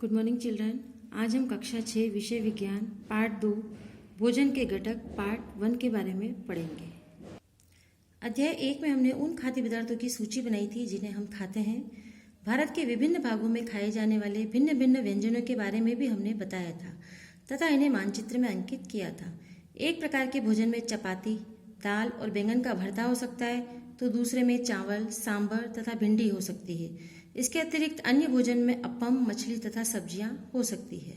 Good morning children. आज हम कक्षा 6 विषय विज्ञान पार्ट 2 भोजन के घटक पार्ट 1 के बारे में पढ़ेंगे। अध्याय 1 में हमने उन खाद्य पदार्थों की सूची बनाई थी जिन्हें हम खाते हैं। भारत के विभिन्न भागों में खाए जाने वाले भिन्न भिन्न व्यंजनों के बारे में भी हमने बताया था तथा इन्हें मानचित्र में अंकित किया था। एक प्रकार के भोजन में चपाती, दाल और बैंगन का भरता हो सकता है, तो दूसरे में चावल, सांभर तथा भिंडी हो सकती है। इसके अतिरिक्त अन्य भोजन में अप्पम, मछली तथा सब्जियां हो सकती है।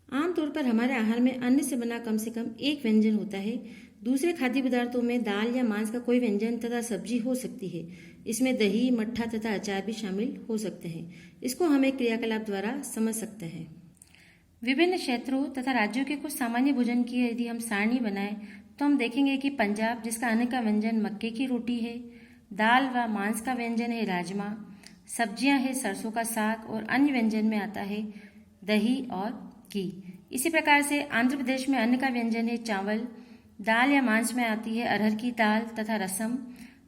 आमतौर पर हमारे आहार में अन्न से बना कम से कम एक व्यंजन होता है। दूसरे खाद्य पदार्थों में दाल या मांस का कोई व्यंजन तथा सब्जी हो सकती है। इसमें दही, मट्ठा तथा अचार भी शामिल हो सकते हैं। इसको हम एक क्रियाकलाप द्वारा समझ सकते हैं। विभिन्न क्षेत्रों तथा राज्यों के कुछ सामान्य भोजन की यदि हम सारणी बनाएं तो हम देखेंगे कि पंजाब, जिसका अन्न का व्यंजन मक्के की रोटी है, दाल व मांस का व्यंजन है राजमा, सब्जियां है सरसों का साग और अन्य व्यंजन में आता है दही और घी। इसी प्रकार से आंध्र प्रदेश में अन्न का व्यंजन है चावल, दाल या मांस में आती है अरहर की दाल तथा रसम,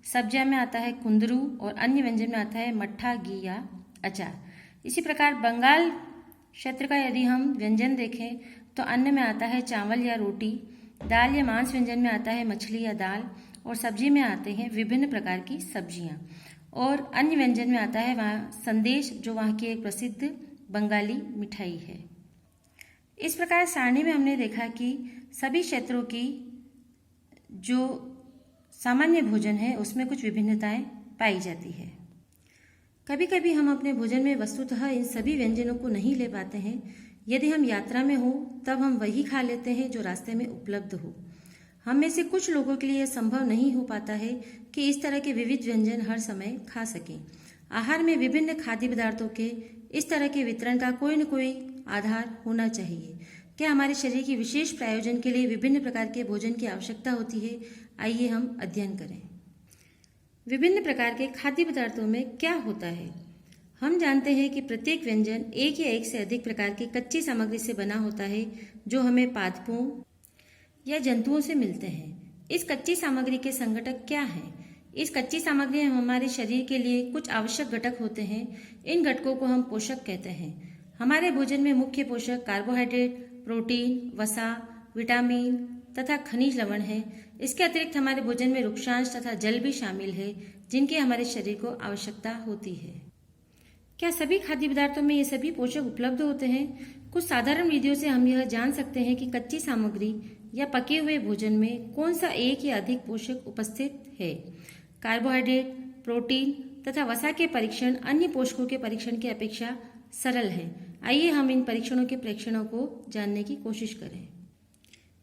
सब्जियां में आता है कुंदरू और अन्य व्यंजन में आता है मट्ठा, घी या अचार। इसी प्रकार बंगाल क्षेत्र का यदि हम व्यंजन देखें तो अन्न में आता है चावल या रोटी, दाल या मांस व्यंजन में आता है मछली या दाल और सब्जी में आते हैं विभिन्न प्रकार की सब्जियां और अन्य व्यंजन में आता है वहाँ संदेश, जो वहाँ की एक प्रसिद्ध बंगाली मिठाई है। इस प्रकार सारणी में हमने देखा कि सभी क्षेत्रों की जो सामान्य भोजन है उसमें कुछ विभिन्नताएं पाई जाती है। कभी कभी हम अपने भोजन में वस्तुतः इन सभी व्यंजनों को नहीं ले पाते हैं। यदि हम यात्रा में हो तब हम वही खा लेते हैं जो रास्ते में उपलब्ध हो। हम में से कुछ लोगों के लिए यह संभव नहीं हो पाता है कि इस तरह के विविध व्यंजन हर समय खा सकें। आहार में विभिन्न खाद्य पदार्थों के इस तरह के वितरण का कोई न कोई आधार होना चाहिए। क्या हमारे शरीर की विशेष प्रयोजन के लिए विभिन्न प्रकार के भोजन की आवश्यकता होती है? आइए हम अध्ययन करें। विभिन्न प्रकार के खाद्य पदार्थों में क्या होता है? हम जानते हैं कि प्रत्येक व्यंजन एक या एक से अधिक प्रकार की कच्ची सामग्री से बना होता है जो हमें पादपों या जंतुओं से मिलते हैं। इस कच्ची सामग्री के संघटक क्या हैं? इस कच्ची सामग्री में हमारे शरीर के लिए कुछ आवश्यक घटक होते हैं। इन घटकों को हम पोषक कहते हैं। हमारे भोजन में मुख्य पोषक कार्बोहाइड्रेट, प्रोटीन, वसा, विटामिन तथा खनिज लवण है। इसके अतिरिक्त हमारे भोजन में वृक्षांश तथा जल भी शामिल है जिनकी हमारे शरीर को आवश्यकता होती है। क्या सभी खाद्य पदार्थों में ये सभी पोषक उपलब्ध होते हैं? कुछ साधारण विधियों से हम यह जान सकते हैं कि कच्ची सामग्री या पके हुए भोजन में कौन सा एक या अधिक पोषक उपस्थित है। कार्बोहाइड्रेट, प्रोटीन तथा वसा के परीक्षण अन्य पोषकों के परीक्षण की अपेक्षा सरल है। आइए हम इन परीक्षणों के प्रेक्षणों को जानने की कोशिश करें।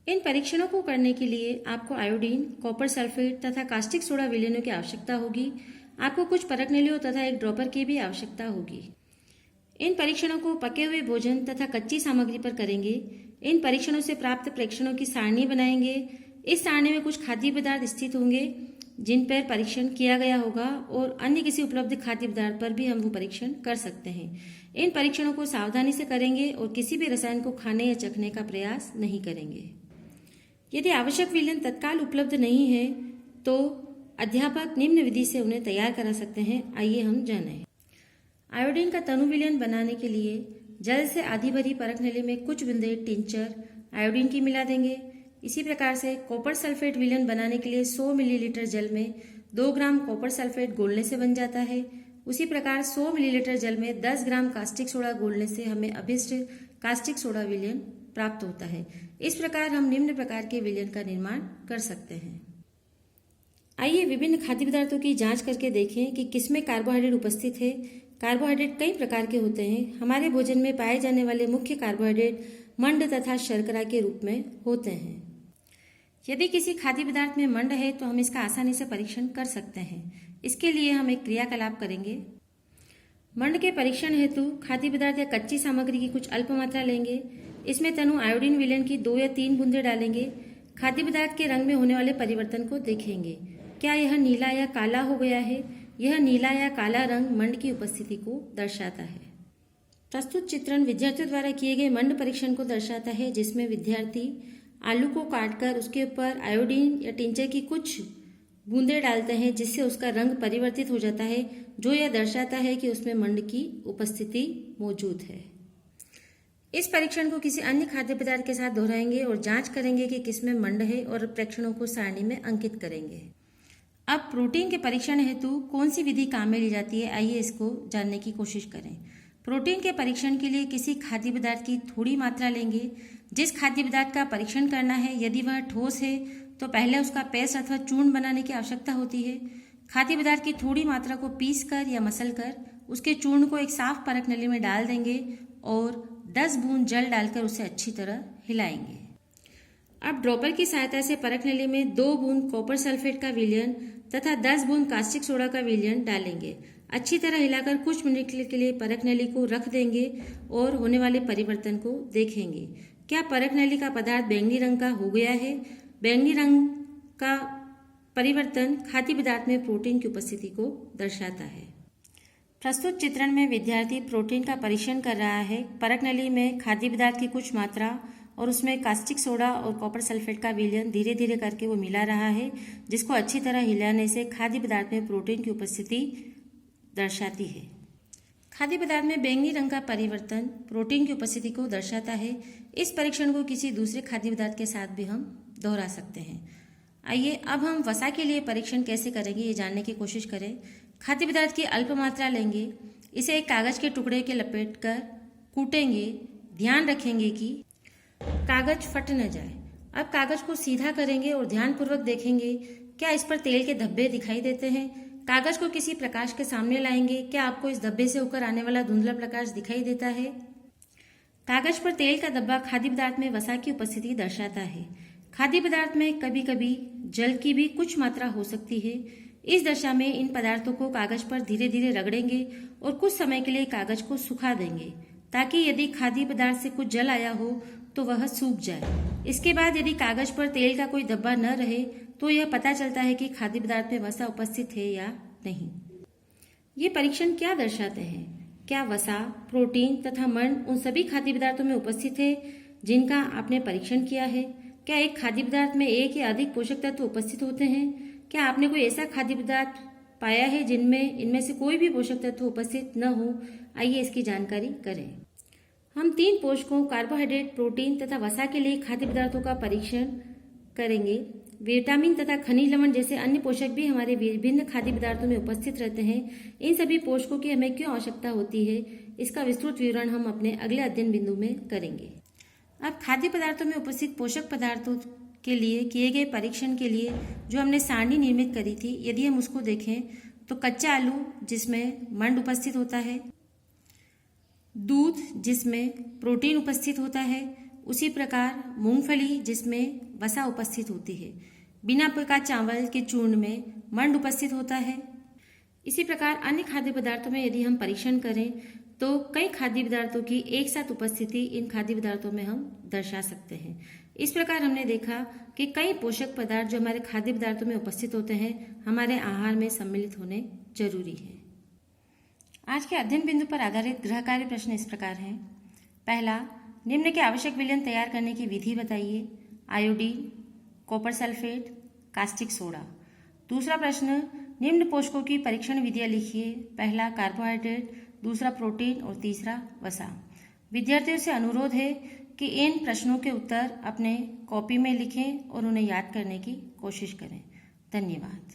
इन परीक्षणों को करने के लिए आपको आयोडीन, कॉपर सल्फेट तथा कास्टिक सोडा विलयनों की आवश्यकता होगी। आपको कुछ परखनलियों तथा एक ड्रॉपर की भी आवश्यकता होगी। इन परीक्षणों को पके हुए भोजन तथा कच्ची सामग्री पर करेंगे। इन परीक्षणों से प्राप्त प्रेक्षणों की सारणी बनाएंगे। इस सारणी में कुछ खाद्य पदार्थ स्थित होंगे जिन पर परीक्षण किया गया होगा और अन्य किसी उपलब्ध खाद्य पदार्थ पर भी हम वो परीक्षण कर सकते हैं। इन परीक्षणों को सावधानी से करेंगे और किसी भी रसायन को खाने या चखने का प्रयास नहीं करेंगे। यदि आवश्यक विलयन तत्काल उपलब्ध नहीं है तो अध्यापक निम्न विधि से उन्हें तैयार करा सकते हैं। आइए हम जानें। आयोडीन का तनु विलयन बनाने के लिए जल से आधी भरी परखनली में कुछ बूंदें टिंचर आयोडीन की मिला देंगे। इसी प्रकार से कॉपर सल्फेट विलयन बनाने के लिए 100 मिलीलीटर जल में 2 ग्राम कॉपर सल्फेट घोलने से बन जाता है। उसी प्रकार 100 मिलीलीटर जल में 10 ग्राम कास्टिक सोडा घोलने से हमें अभिष्ट कास्टिक सोडा विलयन प्राप्त होता है। इस प्रकार हम निम्न प्रकार के विलयन का निर्माण कर सकते हैं। आइए विभिन्न खाद्य पदार्थों की जांच करके देखें कि किसमें कार्बोहाइड्रेट उपस्थित है। कार्बोहाइड्रेट कई प्रकार के होते हैं। हमारे भोजन में पाए जाने वाले मुख्य कार्बोहाइड्रेट मंड तथा शर्करा के रूप में होते हैं। यदि किसी खाद्य पदार्थ में मंड है तो हम इसका आसानी से परीक्षण कर सकते हैं। इसके लिए हम एक क्रियाकलाप करेंगे। मंड के परीक्षण हेतु खाद्य पदार्थ या कच्ची सामग्री की कुछ अल्प मात्रा लेंगे। इसमें तनु आयोडीन विलयन की 2 या 3 बूंदें डालेंगे। खाद्य पदार्थ के रंग में होने वाले परिवर्तन को देखेंगे। क्या यह नीला या काला हो गया है? यह नीला या काला रंग मंड की उपस्थिति को दर्शाता है। प्रस्तुत चित्रण विद्यार्थियों द्वारा किए गए मंड परीक्षण को दर्शाता है, जिसमें विद्यार्थी आलू को काटकर उसके ऊपर आयोडीन या टिंचर की कुछ बूंदें डालते हैं जिससे उसका रंग परिवर्तित हो जाता है जो यह दर्शाता है कि उसमें मंड की उपस्थिति मौजूद है। इस परीक्षण को किसी अन्य खाद्य पदार्थ के साथ दोहराएंगे और जांच करेंगे कि किसमें मंड है और प्रेक्षणों को सारणी में अंकित करेंगे। अब प्रोटीन के परीक्षण हेतु कौन सी विधि काम में ली जाती है, आइए इसको जानने की कोशिश करें। प्रोटीन के परीक्षण के लिए किसी खाद्य पदार्थ की थोड़ी मात्रा लेंगे। जिस खाद्य पदार्थ का परीक्षण करना है यदि वह ठोस है तो पहले उसका पेस्ट अथवा चूर्ण बनाने की आवश्यकता होती है। खाद्य पदार्थ की थोड़ी मात्रा को पीस कर या मसल कर उसके चूर्ण को एक साफ परख नली में डाल देंगे और 10 बूंद जल डालकर उसे अच्छी तरह हिलाएंगे। अब ड्रॉपर की सहायता से परख नली में 2 बूंद कॉपर सल्फेट का विलयन तथा 10 बूंद कास्टिक सोडा का विलयन डालेंगे। अच्छी तरह हिलाकर कुछ मिनट के लिए परख नली को रख देंगे और होने वाले परिवर्तन को देखेंगे। क्या परख नली का पदार्थ बैंगनी रंग का हो गया है? बैंगनी रंग का परिवर्तन खाद्य पदार्थ में प्रोटीन की उपस्थिति को दर्शाता है। प्रस्तुत चित्रण में विद्यार्थी प्रोटीन का परीक्षण कर रहा है। परख नली में खाद्य पदार्थ की कुछ मात्रा और उसमें कास्टिक सोडा और कॉपर सल्फेट का विलयन धीरे धीरे करके वो मिला रहा है, जिसको अच्छी तरह हिलाने से खाद्य पदार्थ में प्रोटीन की उपस्थिति दर्शाती है। खाद्य पदार्थ में बैंगनी रंग का परिवर्तन प्रोटीन की उपस्थिति को दर्शाता है। इस परीक्षण को किसी दूसरे खाद्य पदार्थ के साथ भी हम दोहरा सकते हैं। आइए अब हम वसा के लिए परीक्षण कैसे करेंगे ये जानने की कोशिश करें। खाद्य पदार्थ की अल्प मात्रा लेंगे, इसे एक कागज के टुकड़े के लपेट कर कूटेंगे। ध्यान रखेंगे कि कागज फट न जाए। अब कागज को सीधा करेंगे और ध्यानपूर्वक देखेंगे क्या इस पर तेल के धब्बे दिखाई देते हैं। कागज को किसी प्रकाश के सामने लाएंगे। क्या आपको इस धब्बे से होकर आने वाला धुंधला प्रकाश दिखाई देता है? कागज पर तेल का धब्बा खाद्य पदार्थ में वसा की उपस्थिति दर्शाता है। खाद्य पदार्थ में कभी कभी जल की भी कुछ मात्रा हो सकती है। इस दशा में इन पदार्थों को कागज पर धीरे धीरे रगड़ेंगे और कुछ समय के लिए कागज को सुखा देंगे ताकि यदि खाद्य पदार्थ से कुछ जल आया हो तो वह सूख जाए। इसके बाद यदि कागज पर तेल का कोई धब्बा न रहे तो यह पता चलता है कि खाद्य पदार्थ में वसा उपस्थित है या नहीं। ये परीक्षण क्या दर्शाते हैं? क्या वसा, प्रोटीन तथा मंड उन सभी खाद्य पदार्थों में उपस्थित है जिनका आपने परीक्षण किया है? क्या एक खाद्य पदार्थ में एक या अधिक पोषक तत्व उपस्थित होते हैं? क्या आपने कोई ऐसा खाद्य पदार्थ पाया है जिनमें इनमें से कोई भी पोषक तत्व उपस्थित न हो? आइए इसकी जानकारी करें। हम 3 पोषकों कार्बोहाइड्रेट, प्रोटीन तथा वसा के लिए खाद्य पदार्थों का परीक्षण करेंगे। विटामिन तथा खनिज लवण जैसे अन्य पोषक भी हमारे विभिन्न खाद्य पदार्थों में उपस्थित रहते हैं। इन सभी पोषकों की हमें क्यों आवश्यकता होती है, इसका विस्तृत विवरण हम अपने अगले अध्ययन बिंदु में करेंगे। अब खाद्य पदार्थों में उपस्थित पोषक पदार्थों के लिए किए गए परीक्षण के लिए जो हमने सारणी निर्मित करी थी, यदि हम उसको देखें तो कच्चा आलू जिसमें मंड उपस्थित होता है, दूध जिसमें प्रोटीन उपस्थित होता है, उसी प्रकार मूंगफली जिसमें वसा उपस्थित होती है, बिना पका चावल के चूर्ण में मंड उपस्थित होता है। इसी प्रकार अन्य खाद्य पदार्थों में यदि हम परीक्षण करें तो कई खाद्य पदार्थों की एक साथ उपस्थिति इन खाद्य पदार्थों में हम दर्शा सकते हैं। इस प्रकार हमने देखा कि कई पोषक पदार्थ जो हमारे खाद्य पदार्थों में उपस्थित होते हैं हमारे आहार में सम्मिलित होने जरूरी है। आज के अध्ययन बिंदु पर आधारित गृह कार्य प्रश्न इस प्रकार हैं। पहला, निम्न के आवश्यक विलयन तैयार करने की विधि बताइए। Iodine, copper sulphate, caustic soda. दूसरा प्रश्न, निम्न पोषकों की परीक्षण विधियां लिखिए। पहला कार्बोहाइड्रेट, दूसरा प्रोटीन और तीसरा वसा। विद्यार्थियों से अनुरोध है कि इन प्रश्नों के उत्तर अपने कॉपी में लिखें और उन्हें याद करने की कोशिश करें। धन्यवाद।